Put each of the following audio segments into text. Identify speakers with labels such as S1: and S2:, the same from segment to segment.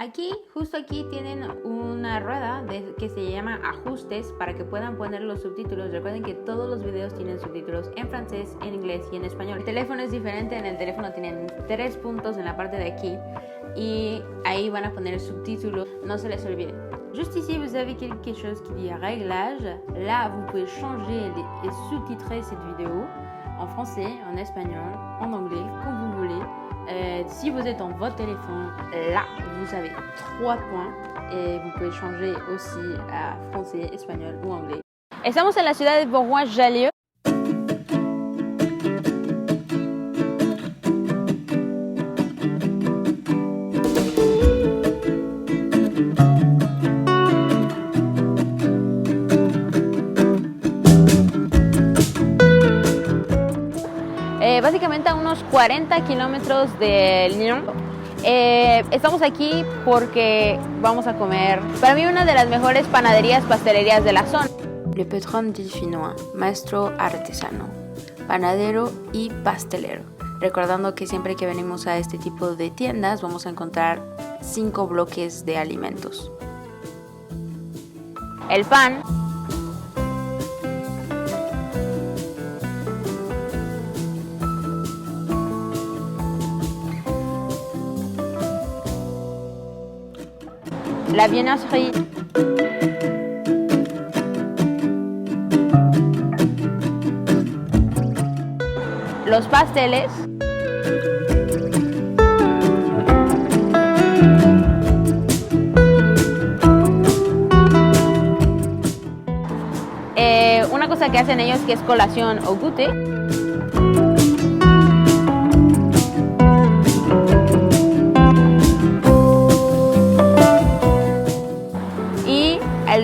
S1: Aquí, justo aquí tienen una rueda que se llama ajustes para que puedan poner los subtítulos. Recuerden que todos los videos tienen subtítulos en francés, en inglés y en español. El teléfono es diferente, en el teléfono tienen 3 puntos en la parte de aquí y ahí van a poner el subtítulo, no se les olvide. Juste ici, vous avez quelque chose qui dit réglage. Là, vous pouvez changer et sous-titrer cette vidéo en français, en espagnol, en anglais, comme vous voulez. Si vous êtes en votre téléphone, là, vous avez 3 points et vous pouvez changer aussi à français, espagnol ou anglais. Estamos en la ciudad de Bourgoin-Jallieu. Básicamente a unos 40 kilómetros de Lyon. Estamos aquí porque vamos a comer, para mí, una de las mejores panaderías, pastelerías de la zona. Le Patron Delphinois, maestro artesano, panadero y pastelero. Recordando que siempre que venimos a este tipo de tiendas vamos a encontrar 5 bloques de alimentos. El pan, la viennoiserie, los pasteles, una cosa que hacen ellos que es colación o goûter.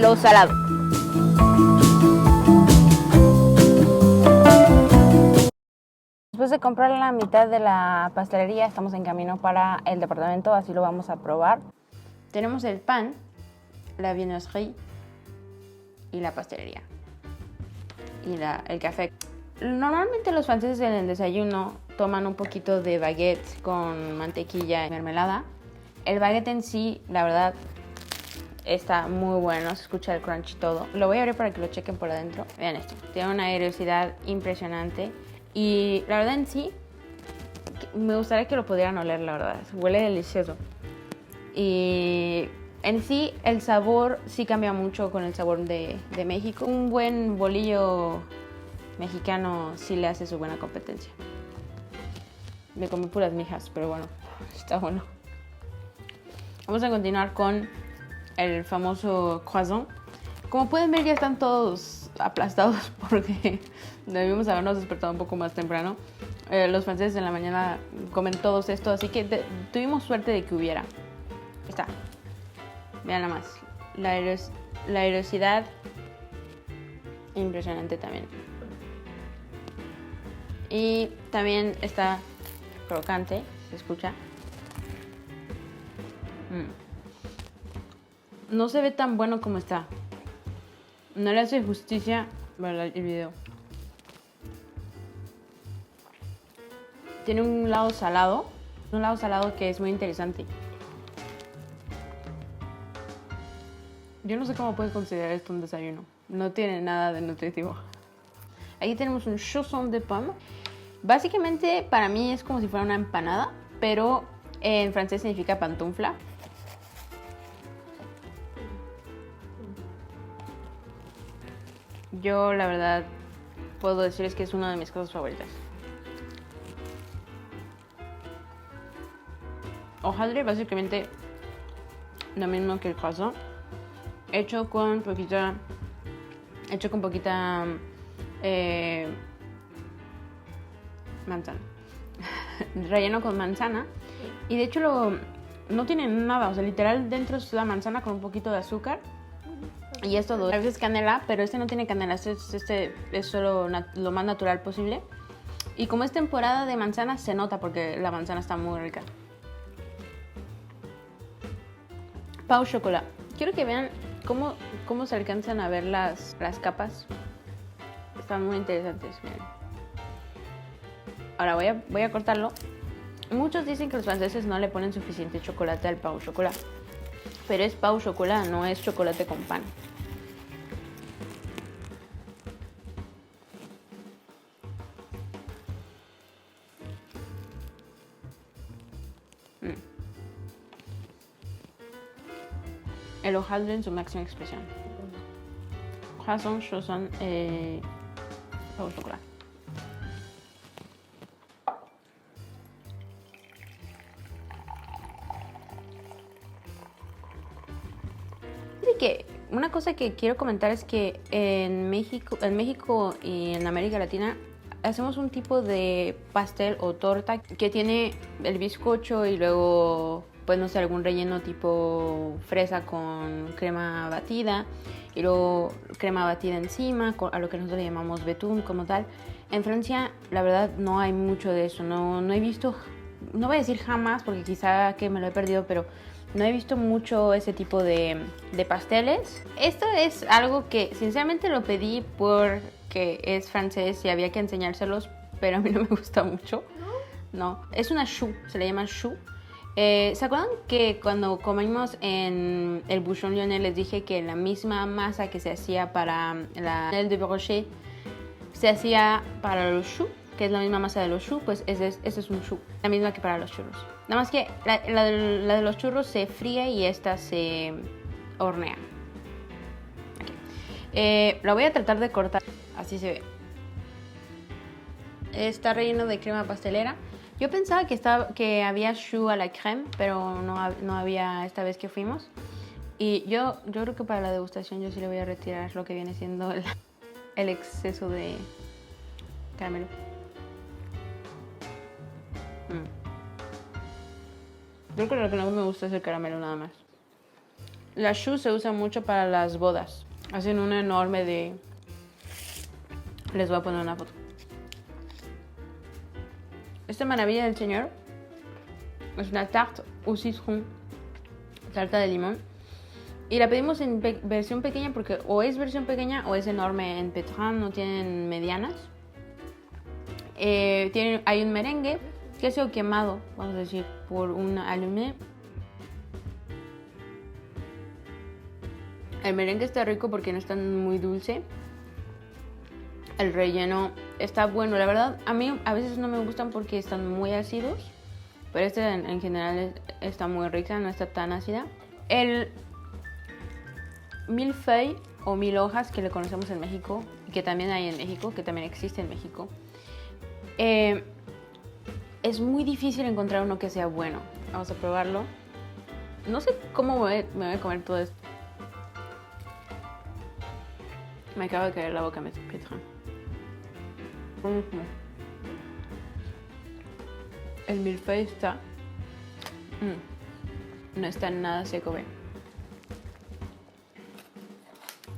S1: Lo salado. Después de comprar la mitad de la pastelería, estamos en camino para el departamento, así lo vamos a probar. Tenemos el pan, la viennoiserie y la pastelería. Y el café. Normalmente los franceses en el desayuno toman un poquito de baguette con mantequilla y mermelada. El baguette en sí, la verdad, está muy bueno, se escucha el crunch y todo. Lo voy a abrir para que lo chequen por adentro. Vean esto, tiene una aerosidad impresionante. Y la verdad en sí, me gustaría que lo pudieran oler, la verdad. Huele delicioso. Y en sí, el sabor sí cambia mucho con el sabor de México. Un buen bolillo mexicano sí le hace su buena competencia. Me comí puras mijas, pero bueno, está bueno. Vamos a continuar con el famoso croissant. Como pueden ver, ya están todos aplastados porque debimos habernos despertado un poco más temprano. Los franceses en la mañana comen todos esto, así que tuvimos suerte de que hubiera. Está. Vean nada más. La aerosidad impresionante también. Y también está crocante, se escucha. No se ve tan bueno como está. No le hace justicia el video. Tiene un lado salado que es muy interesante. Yo no sé cómo puedes considerar esto un desayuno. No tiene nada de nutritivo. Aquí tenemos un chausson de pomme. Básicamente para mí es como si fuera una empanada, pero en francés significa pantufla. Yo, la verdad, puedo decirles que es una de mis cosas favoritas. Hojaldre, básicamente lo mismo que el croissant, hecho con poquita manzana, relleno con manzana, y de hecho no tiene nada, o sea, literal dentro es la manzana con un poquito de azúcar. Y es todo. A veces canela, pero este no tiene canela. Este es solo lo más natural posible. Y como es temporada de manzana, se nota porque la manzana está muy rica. Pau chocolat. Quiero que vean cómo se alcanzan a ver las capas. Están muy interesantes, miren. Ahora voy a cortarlo Muchos dicen que los franceses no le ponen suficiente chocolate al pain au chocolat, pero es pain au chocolat, no es chocolate con pan. El hojaldre en su máxima expresión. Croissant, chausson, pain au chocolat. Que una cosa que quiero comentar es que en México y en América Latina hacemos un tipo de pastel o torta que tiene el bizcocho y luego, pues no sé, algún relleno tipo fresa con crema batida y luego crema batida encima, a lo que nosotros le llamamos betún como tal. En Francia, la verdad, no hay mucho de eso. No he visto, no voy a decir jamás porque quizá que me lo he perdido, pero no he visto mucho ese tipo de pasteles. Esto es algo que sinceramente lo pedí porque es francés y había que enseñárselos, pero a mí no me gusta mucho. No, es una choux, se le llama choux. ¿Se acuerdan que cuando comimos en el Bouchon Lyonnais les dije que la misma masa que se hacía para la aile de brochet se hacía para los choux? Que es la misma masa de los choux, pues ese es un choux, la misma que para los churros. Nada más que la de los churros se fríe y esta se hornea. Okay. Lo voy a tratar de cortar, así se ve. Está relleno de crema pastelera. Yo pensaba que había choux a la crème, pero no había esta vez que fuimos. Y yo creo que para la degustación yo sí le voy a retirar lo que viene siendo el exceso de caramelo. Creo que lo que no me gusta es el caramelo nada más. La choux se usa mucho para las bodas. Hacen una enorme de... Les voy a poner una foto. Esta maravilla del señor es una tarte au citron, tarta de limón. Y la pedimos en versión pequeña porque o es versión pequeña o es enorme. En Pétrin no tienen medianas. Hay un merengue que ha sido quemado, vamos a decir, por un allumé. El merengue está rico porque no es tan muy dulce. El relleno está bueno, la verdad. A mí a veces no me gustan porque están muy ácidos, pero este en general está muy rica, no está tan ácida. El millefeuille o mil hojas que le conocemos en México, que también hay en México, que también existe en México. Es muy difícil encontrar uno que sea bueno. Vamos a probarlo. No sé cómo me voy a comer todo esto. Me acaba de caer la boca, Pétrin. El millefeuille está... No está nada seco, ¿ven?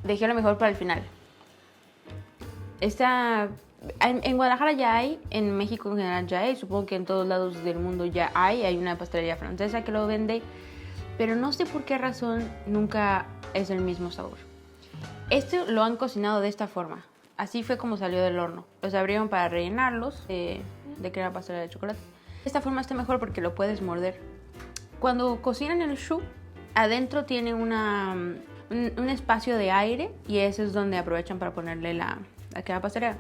S1: Dejé lo mejor para el final. En Guadalajara ya hay, en México en general ya hay, supongo que en todos lados del mundo ya hay una pastelería francesa que lo vende, pero no sé por qué razón nunca es el mismo sabor. Esto lo han cocinado de esta forma, así fue como salió del horno. Los abrieron para rellenarlos de crema pastelera de chocolate. De esta forma está mejor porque lo puedes morder. Cuando cocinan el choux, adentro tiene un espacio de aire y ese es donde aprovechan para ponerle la crema pastelera.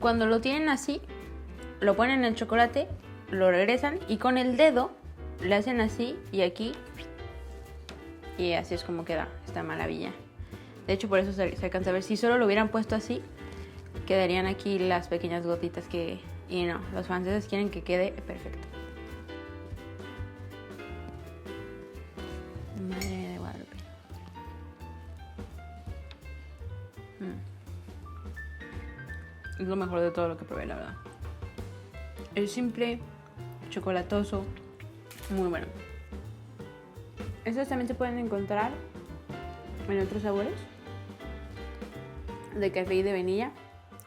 S1: Cuando lo tienen así, lo ponen en el chocolate, lo regresan y con el dedo le hacen así y aquí. Y así es como queda esta maravilla. De hecho, por eso se alcanza a ver. Si solo lo hubieran puesto así, quedarían aquí las pequeñas gotitas que... Y no, los franceses quieren que quede perfecto. Madre mía de Guadalupe. Es lo mejor de todo lo que probé, la verdad. Es simple, chocolatoso, muy bueno. Estos también se pueden encontrar en otros sabores de café y de vainilla.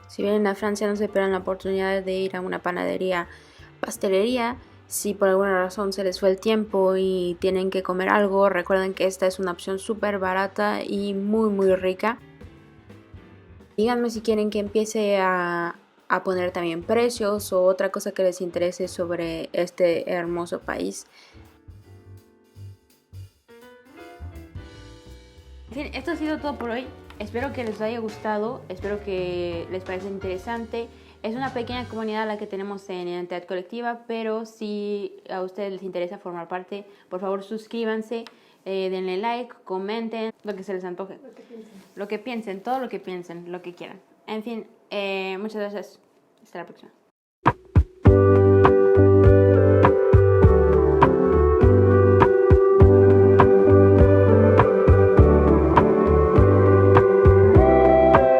S1: Si vienen a Francia, no se pierdan la oportunidad de ir a una panadería, pastelería. Si por alguna razón se les fue el tiempo y tienen que comer algo, recuerden que esta es una opción súper barata y muy muy rica. Díganme si quieren que empiece a a poner también precios o otra cosa que les interese sobre este hermoso país. En fin, esto ha sido todo por hoy. Espero que les haya gustado, espero que les parezca interesante. Es una pequeña comunidad la que tenemos en Identidad Colectiva, pero si a ustedes les interesa formar parte, por favor suscríbanse, denle like, comenten, lo que se les antoje. Lo que piensen, todo lo que piensen, lo que quieran. En fin, muchas gracias. Hasta la próxima.